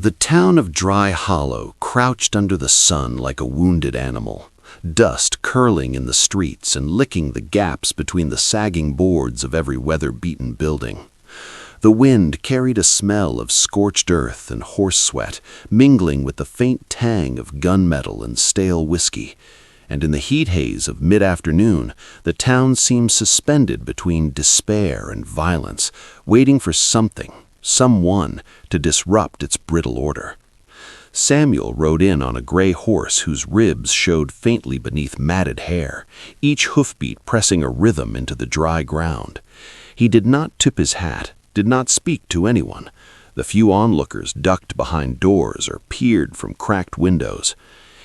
The town of Dry Hollow crouched under the sun like a wounded animal, dust curling in the streets and licking the gaps between the sagging boards of every weather-beaten building. The wind carried a smell of scorched earth and horse sweat, mingling with the faint tang of gunmetal and stale whiskey, and in the heat haze of mid-afternoon, the town seemed suspended between despair and violence, waiting for someone, to disrupt its brittle order. Samuel rode in on a gray horse whose ribs showed faintly beneath matted hair, each hoofbeat pressing a rhythm into the dry ground. He did not tip his hat, did not speak to anyone. The few onlookers ducked behind doors or peered from cracked windows.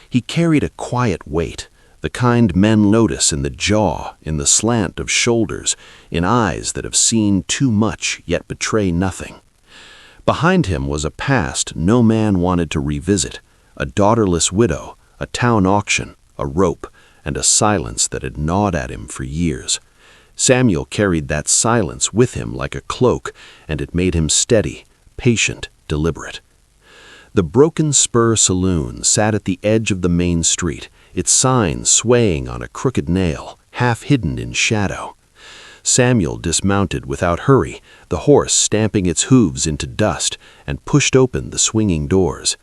He carried a quiet weight, the kind men notice in the jaw, in the slant of shoulders, in eyes that have seen too much yet betray nothing. Behind him was a past no man wanted to revisit, a daughterless widow, a town auction, a rope, and a silence that had gnawed at him for years. Samuel carried that silence with him like a cloak, and it made him steady, patient, deliberate. The Broken Spur Saloon sat at the edge of the main street, its sign swaying on a crooked nail, half hidden in shadow. Samuel dismounted without hurry, the horse stamping its hooves into dust, and pushed open the swinging doors.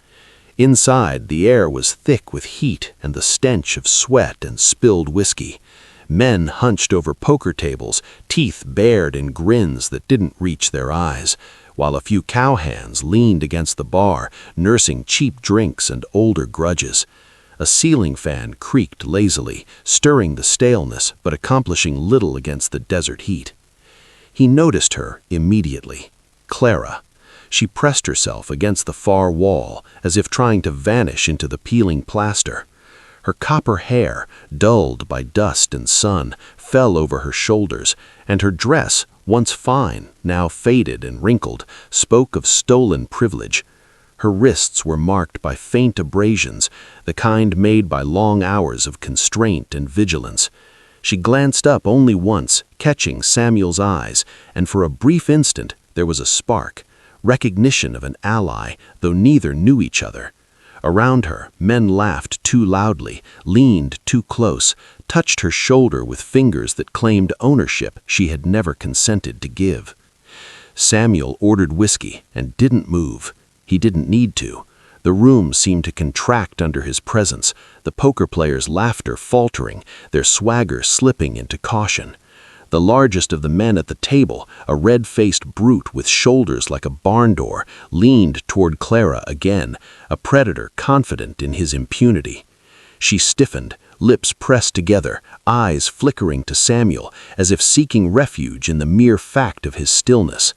Inside, the air was thick with heat and the stench of sweat and spilled whiskey. Men hunched over poker tables, teeth bared in grins that didn't reach their eyes, while a few cowhands leaned against the bar, nursing cheap drinks and older grudges. A ceiling fan creaked lazily, stirring the staleness but accomplishing little against the desert heat. He noticed her immediately. Clara. She pressed herself against the far wall, as if trying to vanish into the peeling plaster. Her copper hair, dulled by dust and sun, fell over her shoulders, and her dress, once fine, now faded and wrinkled, spoke of stolen privilege. Her wrists were marked by faint abrasions, the kind made by long hours of constraint and vigilance. She glanced up only once, catching Samuel's eyes, and for a brief instant there was a spark, recognition of an ally, though neither knew each other. Around her, men laughed too loudly, leaned too close, touched her shoulder with fingers that claimed ownership she had never consented to give. Samuel ordered whiskey and didn't move. He didn't need to. The room seemed to contract under his presence, the poker players' laughter faltering, their swagger slipping into caution. The largest of the men at the table, a red-faced brute with shoulders like a barn door, leaned toward Clara again, a predator confident in his impunity. She stiffened, lips pressed together, eyes flickering to Samuel, as if seeking refuge in the mere fact of his stillness.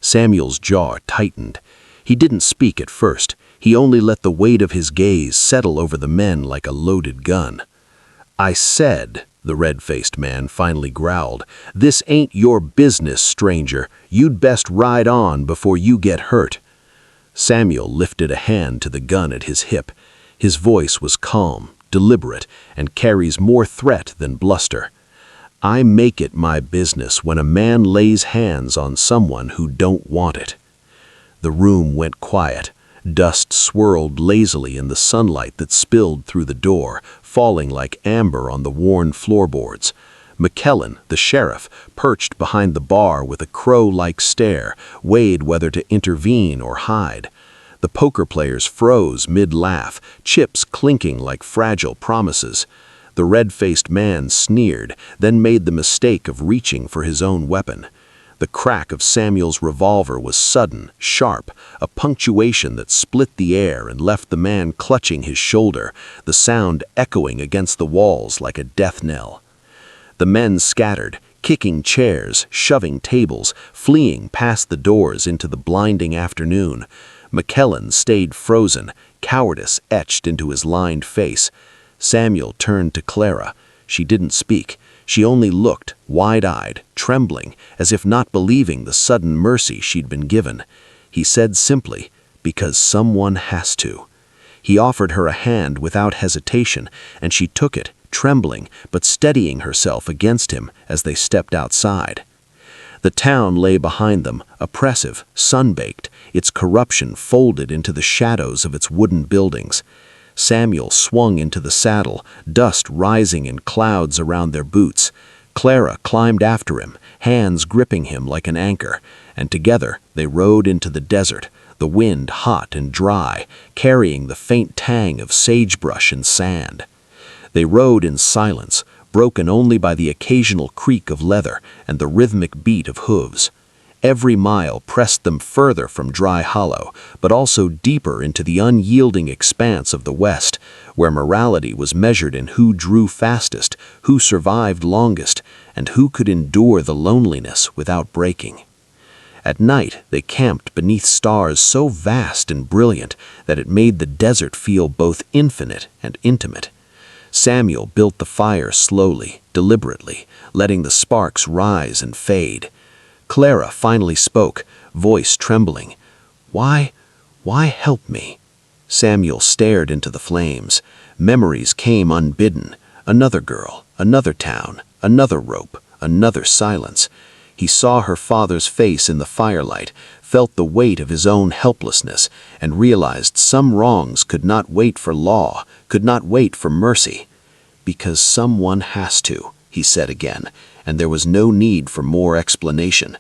Samuel's jaw tightened. He didn't speak at first. He only let the weight of his gaze settle over the men like a loaded gun. "I said," the red-faced man finally growled, "this ain't your business, stranger. You'd best ride on before you get hurt." Samuel lifted a hand to the gun at his hip. His voice was calm, deliberate, and carries more threat than bluster. "I make it my business when a man lays hands on someone who don't want it." The room went quiet. Dust swirled lazily in the sunlight that spilled through the door, falling like amber on the worn floorboards. McKellen, the sheriff, perched behind the bar with a crow-like stare, weighed whether to intervene or hide. The poker players froze mid-laugh, chips clinking like fragile promises. The red-faced man sneered, then made the mistake of reaching for his own weapon. The crack of Samuel's revolver was sudden, sharp, a punctuation that split the air and left the man clutching his shoulder, the sound echoing against the walls like a death knell. The men scattered, kicking chairs, shoving tables, fleeing past the doors into the blinding afternoon. McKellen stayed frozen, cowardice etched into his lined face. Samuel turned to Clara. She didn't speak. She only looked, wide-eyed, trembling, as if not believing the sudden mercy she'd been given. He said simply, "Because someone has to." He offered her a hand without hesitation, and she took it, trembling, but steadying herself against him as they stepped outside. The town lay behind them, oppressive, sun-baked, its corruption folded into the shadows of its wooden buildings. Samuel swung into the saddle, dust rising in clouds around their boots. Clara climbed after him, hands gripping him like an anchor, and together they rode into the desert, the wind hot and dry, carrying the faint tang of sagebrush and sand. They rode in silence, broken only by the occasional creak of leather and the rhythmic beat of hooves. Every mile pressed them further from Dry Hollow, but also deeper into the unyielding expanse of the West, where morality was measured in who drew fastest, who survived longest, and who could endure the loneliness without breaking. At night, they camped beneath stars so vast and brilliant that it made the desert feel both infinite and intimate. Samuel built the fire slowly, deliberately, letting the sparks rise and fade. Clara finally spoke, voice trembling. Why help me?" Samuel stared into the flames. Memories came unbidden. Another girl, another town, another rope, another silence. He saw her father's face in the firelight, felt the weight of his own helplessness, and realized some wrongs could not wait for law, could not wait for mercy. "Because someone has to," he said again, and there was no need for more explanation.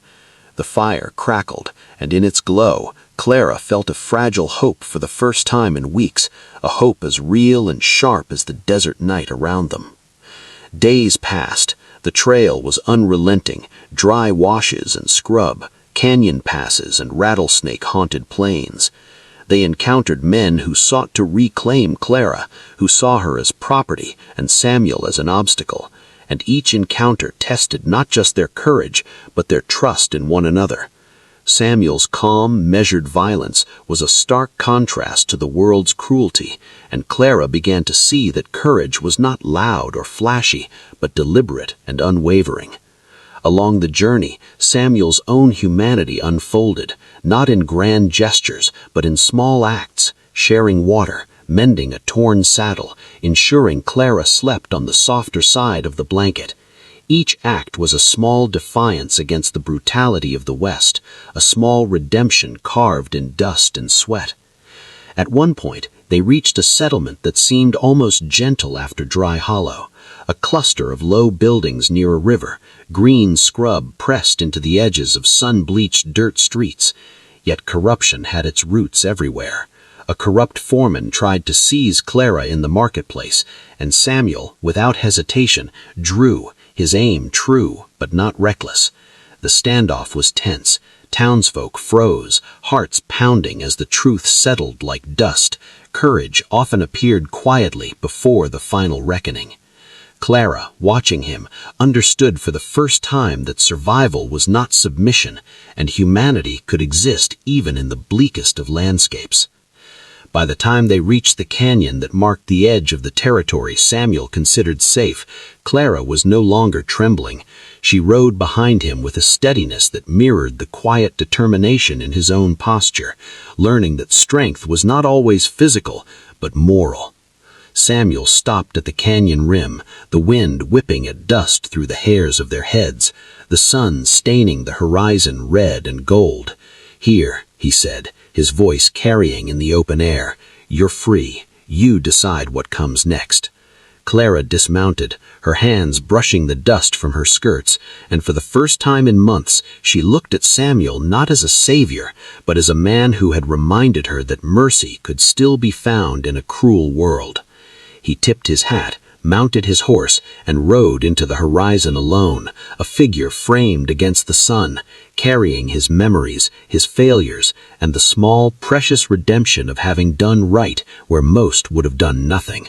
The fire crackled, and in its glow, Clara felt a fragile hope for the first time in weeks, a hope as real and sharp as the desert night around them. Days passed. The trail was unrelenting, dry washes and scrub, canyon passes and rattlesnake-haunted plains. They encountered men who sought to reclaim Clara, who saw her as property and Samuel as an obstacle, and each encounter tested not just their courage, but their trust in one another. Samuel's calm, measured violence was a stark contrast to the world's cruelty, and Clara began to see that courage was not loud or flashy, but deliberate and unwavering. Along the journey, Samuel's own humanity unfolded, not in grand gestures, but in small acts, sharing water, mending a torn saddle, ensuring Clara slept on the softer side of the blanket. Each act was a small defiance against the brutality of the West, a small redemption carved in dust and sweat. At one point, they reached a settlement that seemed almost gentle after Dry Hollow, a cluster of low buildings near a river, green scrub pressed into the edges of sun-bleached dirt streets. Yet corruption had its roots everywhere. A corrupt foreman tried to seize Clara in the marketplace, and Samuel, without hesitation, drew, his aim true but not reckless. The standoff was tense. Townsfolk froze, hearts pounding as the truth settled like dust. Courage often appeared quietly before the final reckoning. Clara, watching him, understood for the first time that survival was not submission, and humanity could exist even in the bleakest of landscapes. By the time they reached the canyon that marked the edge of the territory Samuel considered safe, Clara was no longer trembling. She rode behind him with a steadiness that mirrored the quiet determination in his own posture, learning that strength was not always physical, but moral. Samuel stopped at the canyon rim, the wind whipping at dust through the hairs of their heads, the sun staining the horizon red and gold. "Here," he said, his voice carrying in the open air, "you're free. You decide what comes next." Clara dismounted, her hands brushing the dust from her skirts, and for the first time in months she looked at Samuel not as a savior, but as a man who had reminded her that mercy could still be found in a cruel world. He tipped his hat, mounted his horse, and rode into the horizon alone, a figure framed against the sun, carrying his memories, his failures, and the small, precious redemption of having done right where most would have done nothing.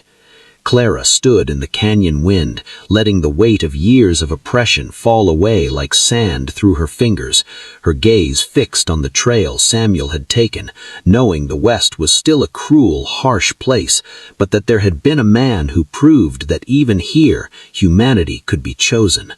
Clara stood in the canyon wind, letting the weight of years of oppression fall away like sand through her fingers, her gaze fixed on the trail Samuel had taken, knowing the West was still a cruel, harsh place, but that there had been a man who proved that even here humanity could be chosen.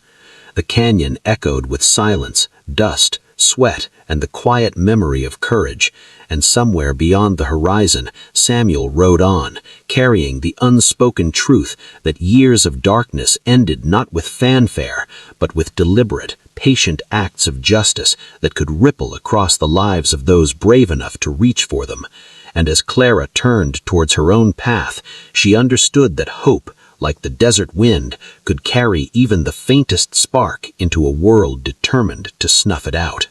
The canyon echoed with silence, dust, sweat, and the quiet memory of courage. And somewhere beyond the horizon, Samuel rode on, carrying the unspoken truth that years of darkness ended not with fanfare, but with deliberate, patient acts of justice that could ripple across the lives of those brave enough to reach for them. And as Clara turned towards her own path, she understood that hope, like the desert wind, could carry even the faintest spark into a world determined to snuff it out.